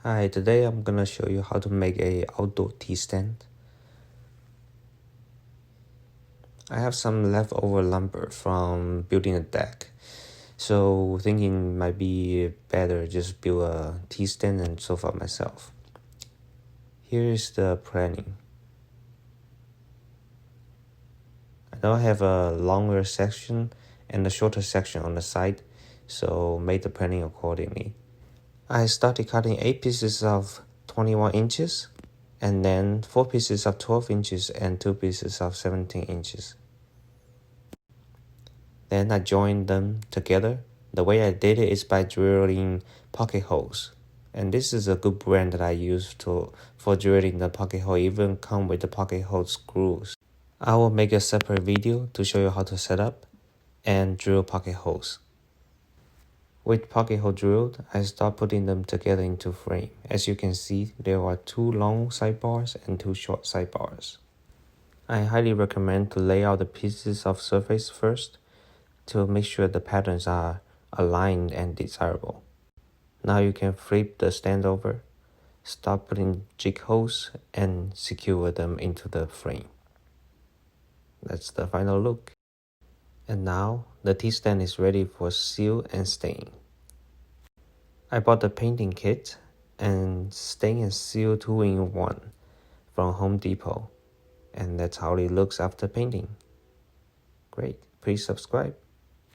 Hi, today I'm gonna show you how to make a outdoor tea stand. I have some leftover lumber from building a deck, so thinking might be better just build a tea stand and sofa myself. Here is the planning. I now have a longer section and a shorter section on the side, so made the planning accordingly. I started cutting 8 pieces of 21 inches, and then 4 pieces of 12 inches and 2 pieces of 17 inches. Then I joined them together. The way I did it is by drilling pocket holes. And this is a good brand that I use for drilling the pocket hole, even come with the pocket hole screws. I will make a separate video to show you how to set up and drill pocket holes. With pocket hole drilled, I start putting them together into frame. As you can see, there are 2 long sidebars and 2 short sidebars. I highly recommend to lay out the pieces of surface first to make sure the patterns are aligned and desirable. Now you can flip the stand over, start putting jig holes and secure them into the frame. That's the final look. And now the tea stand is ready for seal and stain. I bought the painting kit and stain and seal 2-in-1 from Home Depot, and that's how it looks after painting. Great, please subscribe.